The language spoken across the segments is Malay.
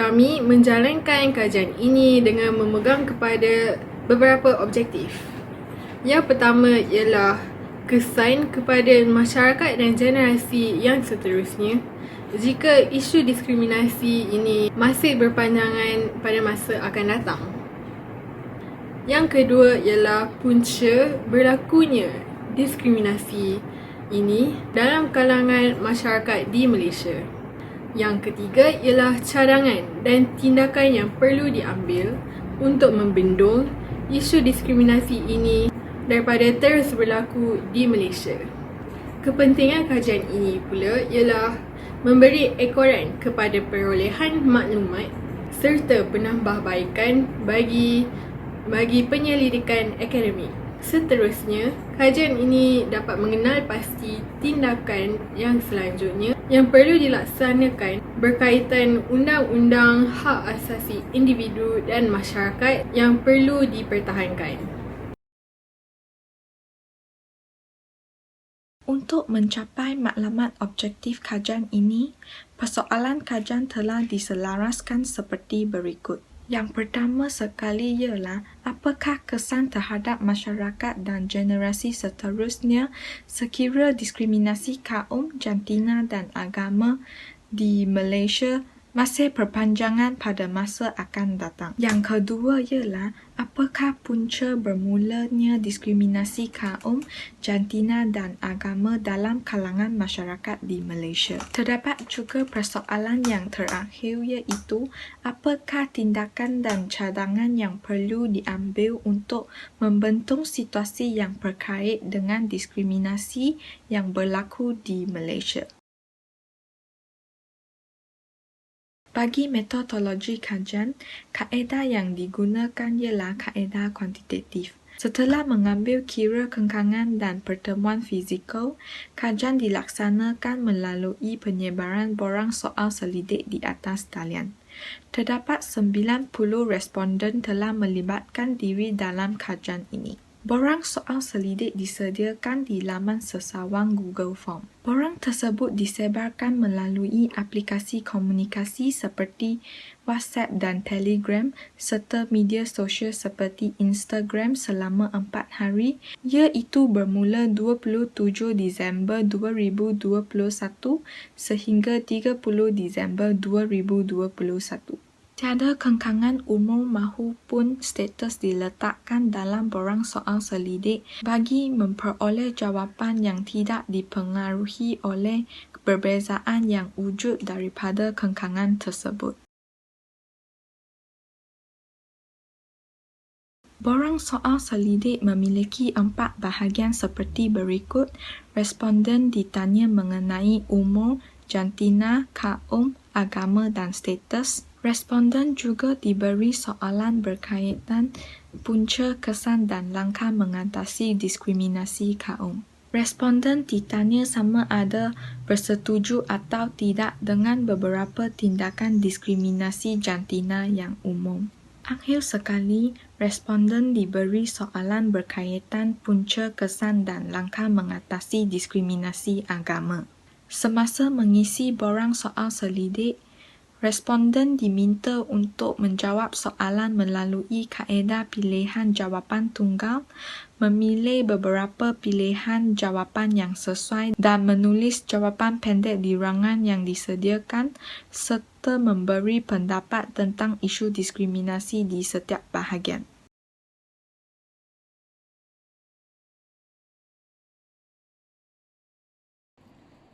Kami menjalankan kajian ini dengan memegang kepada beberapa objektif. Yang pertama ialah kesan kepada masyarakat dan generasi yang seterusnya jika isu diskriminasi ini masih berpanjangan pada masa akan datang. Yang kedua ialah punca berlakunya diskriminasi ini dalam kalangan masyarakat di Malaysia. Yang ketiga ialah cadangan dan tindakan yang perlu diambil untuk membendung isu diskriminasi ini daripada terus berlaku di Malaysia. Kepentingan kajian ini pula ialah memberi ekoran kepada perolehan maklumat serta penambahbaikan bagi penyelidikan akademik. Seterusnya, kajian ini dapat mengenal pasti tindakan yang selanjutnya yang perlu dilaksanakan berkaitan undang-undang hak asasi individu dan masyarakat yang perlu dipertahankan. Untuk mencapai maklumat objektif kajian ini, persoalan kajian telah diselaraskan seperti berikut. Yang pertama sekali ialah apakah kesan terhadap masyarakat dan generasi seterusnya sekira diskriminasi kaum, jantina dan agama di Malaysia masih berpanjangan pada masa akan datang. Yang kedua ialah apakah punca bermulanya diskriminasi kaum, jantina dan agama dalam kalangan masyarakat di Malaysia. Terdapat juga persoalan yang terakhir iaitu apakah tindakan dan cadangan yang perlu diambil untuk membentuk situasi yang berkait dengan diskriminasi yang berlaku di Malaysia. Bagi metodologi kajian, kaedah yang digunakan ialah kaedah kuantitatif. Setelah mengambil kira kengkangan dan pertemuan fizikal, kajian dilaksanakan melalui penyebaran borang soal selidik di atas talian. Terdapat 90 responden telah melibatkan diri dalam kajian ini. Borang soal selidik disediakan di laman sesawang Google Form. Borang tersebut disebarkan melalui aplikasi komunikasi seperti WhatsApp dan Telegram serta media sosial seperti Instagram selama 4 hari iaitu bermula 27 Disember 2021 sehingga 30 Disember 2021. Tiada kengkangan umur mahupun status diletakkan dalam borang soal selidik bagi memperoleh jawapan yang tidak dipengaruhi oleh perbezaan yang wujud daripada kengkangan tersebut. Borang soal selidik memiliki 4 bahagian seperti berikut. Responden ditanya mengenai umur, jantina, kaum, agama dan status. Responden juga diberi soalan berkaitan punca kesan dan langkah mengatasi diskriminasi kaum. Responden ditanya sama ada bersetuju atau tidak dengan beberapa tindakan diskriminasi jantina yang umum. Akhir sekali, responden diberi soalan berkaitan punca kesan dan langkah mengatasi diskriminasi agama. Semasa mengisi borang soal selidik, responden diminta untuk menjawab soalan melalui kaedah pilihan jawapan tunggal, memilih beberapa pilihan jawapan yang sesuai dan menulis jawapan pendek di ruangan yang disediakan serta memberi pendapat tentang isu diskriminasi di setiap bahagian.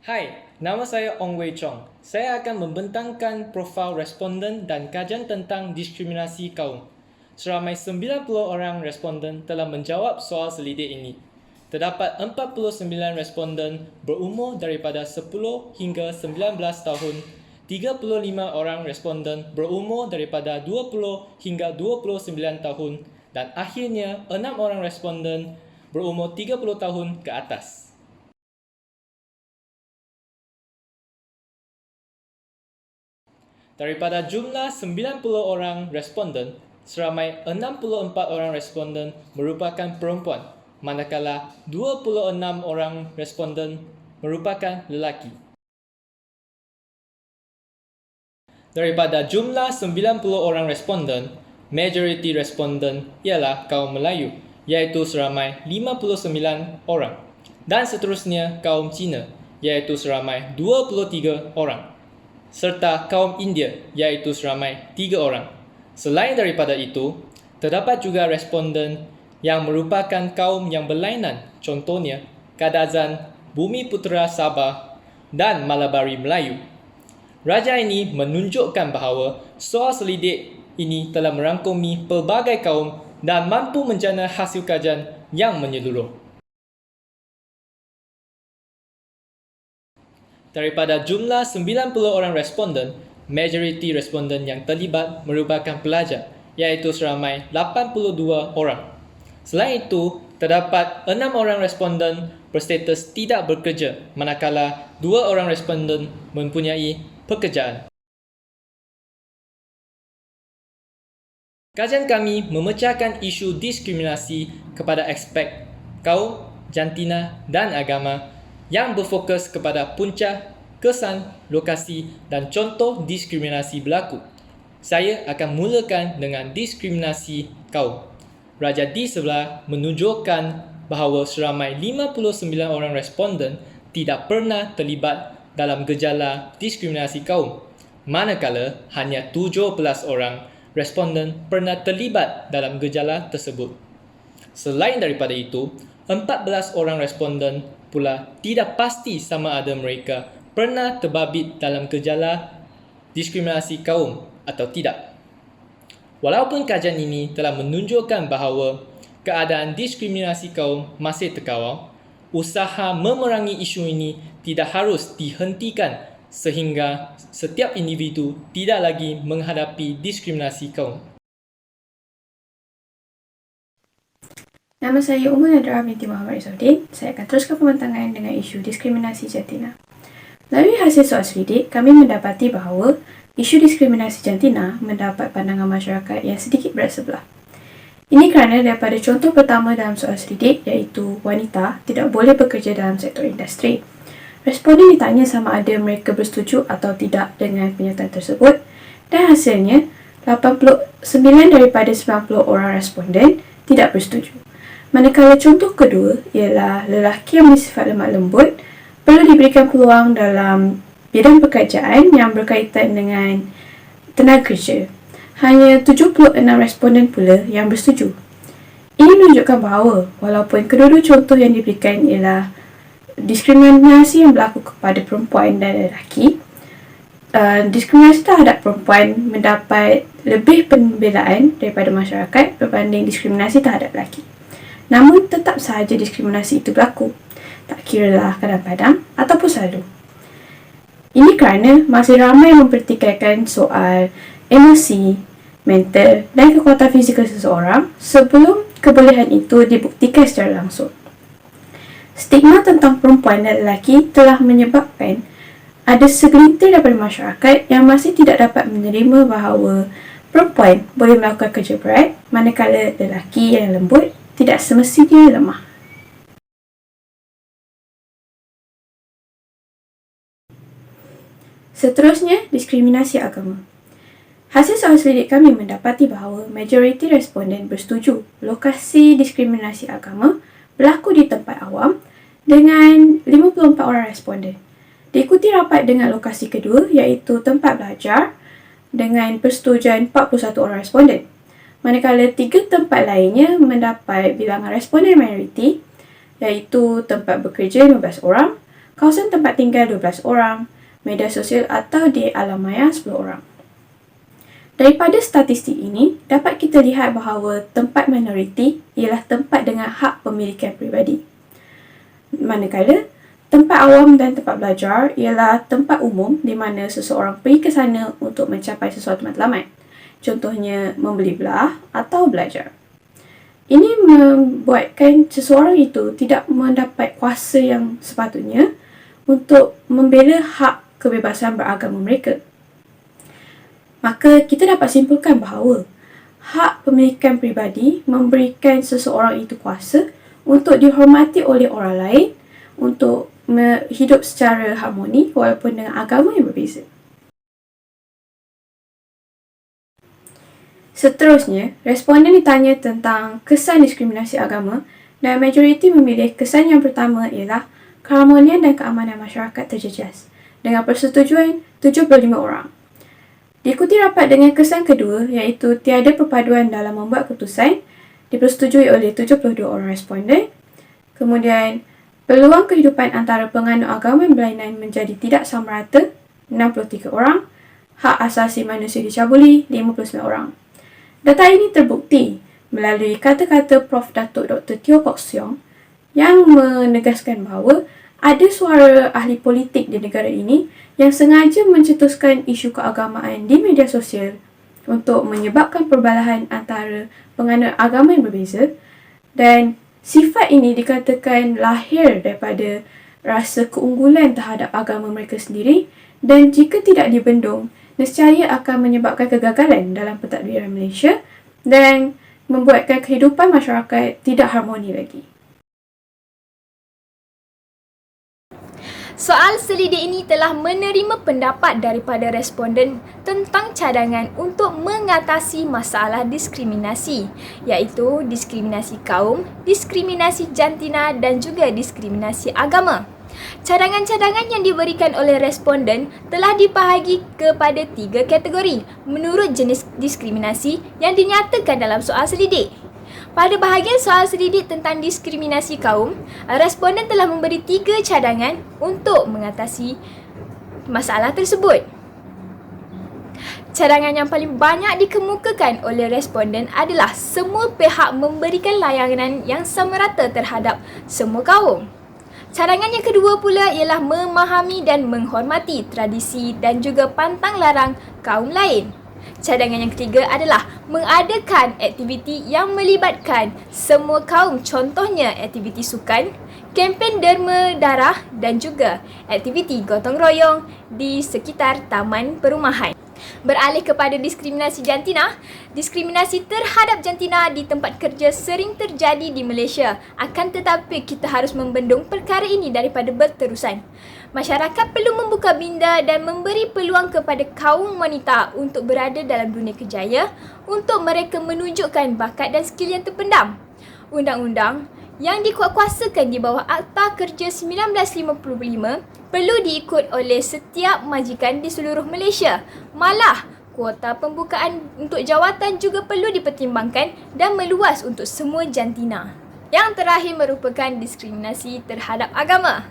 Hai, nama saya Ong Wei Chong. Saya akan membentangkan profil responden dan kajian tentang diskriminasi kaum. Seramai 90 orang responden telah menjawab soal selidik ini. Terdapat 49 responden berumur daripada 10 hingga 19 tahun, 35 orang responden berumur daripada 20 hingga 29 tahun, dan akhirnya 6 orang responden berumur 30 tahun ke atas. Daripada jumlah 90 orang responden, seramai 64 orang responden merupakan perempuan, manakala 26 orang responden merupakan lelaki. Daripada jumlah 90 orang responden, majoriti responden ialah kaum Melayu, iaitu seramai 59 orang. Dan seterusnya kaum Cina, iaitu seramai 23 orang. Serta kaum India, iaitu seramai 3 orang. Selain daripada itu, terdapat juga responden yang merupakan kaum yang berlainan, contohnya Kadazan, Bumiputera Sabah dan Malabari Melayu. Raja ini menunjukkan bahawa soal selidik ini telah merangkumi pelbagai kaum dan mampu menjana hasil kajian yang menyeluruh. Daripada jumlah 90 orang responden, majoriti responden yang terlibat merupakan pelajar, iaitu seramai 82 orang. Selain itu, terdapat 6 orang responden berstatus tidak bekerja, manakala 2 orang responden mempunyai pekerjaan. Kajian kami memecahkan isu diskriminasi kepada aspek kaum, jantina dan agama yang berfokus kepada punca, kesan, lokasi dan contoh diskriminasi berlaku. Saya akan mulakan dengan diskriminasi kaum. Raja di sebelah menunjukkan bahawa seramai 59 orang responden tidak pernah terlibat dalam gejala diskriminasi kaum, manakala hanya 17 orang responden pernah terlibat dalam gejala tersebut. Selain daripada itu, 14 orang responden pula tidak pasti sama ada mereka pernah terbabit dalam gejala diskriminasi kaum atau tidak. Walaupun kajian ini telah menunjukkan bahawa keadaan diskriminasi kaum masih terkawal, usaha memerangi isu ini tidak harus dihentikan sehingga setiap individu tidak lagi menghadapi diskriminasi kaum. Nama saya Umar Nadra binti Muhammad Izzuddin. Saya akan teruskan pembincangan dengan isu diskriminasi jantina. Melalui hasil soal selidik, kami mendapati bahawa isu diskriminasi jantina mendapat pandangan masyarakat yang sedikit bersebelah. Ini kerana daripada contoh pertama dalam soal selidik, iaitu wanita tidak boleh bekerja dalam sektor industri. Responden ditanya sama ada mereka bersetuju atau tidak dengan pernyataan tersebut dan hasilnya 89 daripada 90 orang responden tidak bersetuju. Manakala contoh kedua ialah lelaki yang bersifat lemah lembut perlu diberikan peluang dalam bidang pekerjaan yang berkaitan dengan tenaga kerja. Hanya 76 responden pula yang bersetuju. Ini menunjukkan bahawa walaupun kedua-dua contoh yang diberikan ialah diskriminasi yang berlaku kepada perempuan dan lelaki, diskriminasi terhadap perempuan mendapat lebih pembelaan daripada masyarakat berbanding diskriminasi terhadap lelaki. Namun tetap sahaja diskriminasi itu berlaku, tak kiralah kadang-kadang ataupun selalu. Ini kerana masih ramai yang mempertikaikan soal emosi, mental dan kekuatan fizikal seseorang sebelum kebolehan itu dibuktikan secara langsung. Stigma tentang perempuan dan lelaki telah menyebabkan ada segelintir daripada masyarakat yang masih tidak dapat menerima bahawa perempuan boleh melakukan kerja berat manakala lelaki yang lembut tidak semestinya lemah. Seterusnya, diskriminasi agama. Hasil soal selidik kami mendapati bahawa majoriti responden bersetuju lokasi diskriminasi agama berlaku di tempat awam dengan 54 orang responden. Diikuti rapat dengan lokasi kedua iaitu tempat belajar dengan persetujuan 41 orang responden. Manakala 3 tempat lainnya mendapat bilangan responden minoriti iaitu tempat bekerja 15 orang, kawasan tempat tinggal 12 orang, media sosial atau di alam maya 10 orang. Daripada statistik ini, dapat kita lihat bahawa tempat minoriti ialah tempat dengan hak pemilikan peribadi. Manakala, tempat awam dan tempat belajar ialah tempat umum di mana seseorang pergi ke sana untuk mencapai sesuatu matlamat. Contohnya, membeli belah atau belajar. Ini membuatkan seseorang itu tidak mendapat kuasa yang sepatutnya untuk membela hak kebebasan beragama mereka. Maka kita dapat simpulkan bahawa hak pemilikan peribadi memberikan seseorang itu kuasa untuk dihormati oleh orang lain untuk hidup secara harmoni walaupun dengan agama yang berbeza. Seterusnya, responden ditanya tentang kesan diskriminasi agama dan majoriti memilih kesan yang pertama ialah keharmonian dan keamanan masyarakat terjejas dengan persetujuan 75 orang. Diikuti rapat dengan kesan kedua iaitu tiada perpaduan dalam membuat keputusan dipersetujui oleh 72 orang responden. Kemudian, peluang kehidupan antara penganut agama berlainan menjadi tidak sama rata 63 orang. Hak asasi manusia dicabuli 59 orang. Data ini terbukti melalui kata-kata Prof. Datuk Dr. Teo Kok Siong yang menegaskan bahawa ada suara ahli politik di negara ini yang sengaja mencetuskan isu keagamaan di media sosial untuk menyebabkan perbalahan antara penganut agama yang berbeza, dan sifat ini dikatakan lahir daripada rasa keunggulan terhadap agama mereka sendiri, dan jika tidak dibendung, nescaya akan menyebabkan kegagalan dalam pentadbiran Malaysia dan membuatkan kehidupan masyarakat tidak harmoni lagi. Soal selidik ini telah menerima pendapat daripada responden tentang cadangan untuk mengatasi masalah diskriminasi, iaitu diskriminasi kaum, diskriminasi jantina dan juga diskriminasi agama. Cadangan-cadangan yang diberikan oleh responden telah dibahagi kepada 3 kategori menurut jenis diskriminasi yang dinyatakan dalam soal selidik. Pada bahagian soal selidik tentang diskriminasi kaum, responden telah memberi 3 cadangan untuk mengatasi masalah tersebut. Cadangan yang paling banyak dikemukakan oleh responden adalah semua pihak memberikan layanan yang sama rata terhadap semua kaum. Cadangan yang kedua pula ialah memahami dan menghormati tradisi dan juga pantang larang kaum lain. Cadangan yang ketiga adalah mengadakan aktiviti yang melibatkan semua kaum, contohnya aktiviti sukan, kempen derma darah dan juga aktiviti gotong royong di sekitar taman perumahan. Beralih kepada diskriminasi jantina, diskriminasi terhadap jantina di tempat kerja sering terjadi di Malaysia. Akan tetapi kita harus membendung perkara ini daripada berterusan. Masyarakat perlu membuka minda dan memberi peluang kepada kaum wanita untuk berada dalam dunia kerjaya untuk mereka menunjukkan bakat dan skil yang terpendam. Undang-undang yang dikuatkuasakan di bawah Akta Kerja 1955 perlu diikut oleh setiap majikan di seluruh Malaysia. Malah, kuota pembukaan untuk jawatan juga perlu dipertimbangkan dan meluas untuk semua jantina. Yang terakhir merupakan diskriminasi terhadap agama.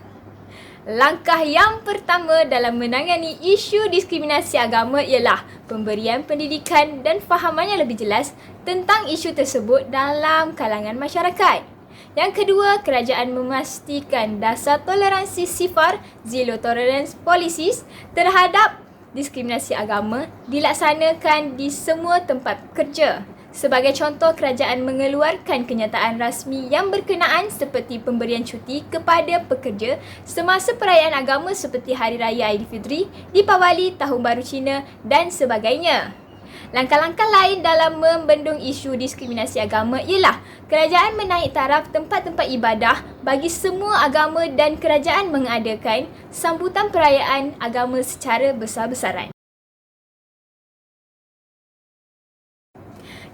Langkah yang pertama dalam menangani isu diskriminasi agama ialah pemberian pendidikan dan fahaman yang lebih jelas tentang isu tersebut dalam kalangan masyarakat. Yang kedua, kerajaan memastikan dasar toleransi sifar Zero Tolerance Policies terhadap diskriminasi agama dilaksanakan di semua tempat kerja. Sebagai contoh, kerajaan mengeluarkan kenyataan rasmi yang berkenaan seperti pemberian cuti kepada pekerja semasa perayaan agama seperti Hari Raya Aidilfitri, Deepawali, Tahun Baru Cina dan sebagainya. Langkah-langkah lain dalam membendung isu diskriminasi agama ialah kerajaan menaik taraf tempat-tempat ibadah bagi semua agama dan kerajaan mengadakan sambutan perayaan agama secara besar-besaran.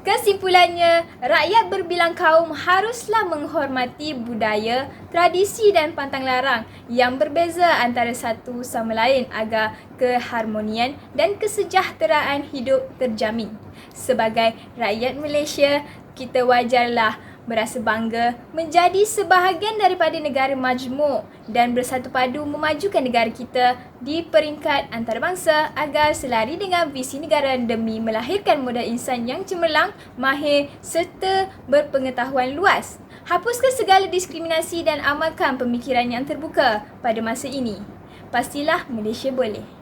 Kesimpulannya, rakyat berbilang kaum haruslah menghormati budaya, tradisi dan pantang larang yang berbeza antara satu sama lain agar keharmonian dan kesejahteraan hidup terjamin. Sebagai rakyat Malaysia, kita wajarlah merasa bangga menjadi sebahagian daripada negara majmuk dan bersatu padu memajukan negara kita di peringkat antarabangsa agar selari dengan visi negara demi melahirkan modal insan yang cemerlang, mahir serta berpengetahuan luas. Hapuskan segala diskriminasi dan amalkan pemikiran yang terbuka pada masa ini. Pastilah Malaysia boleh.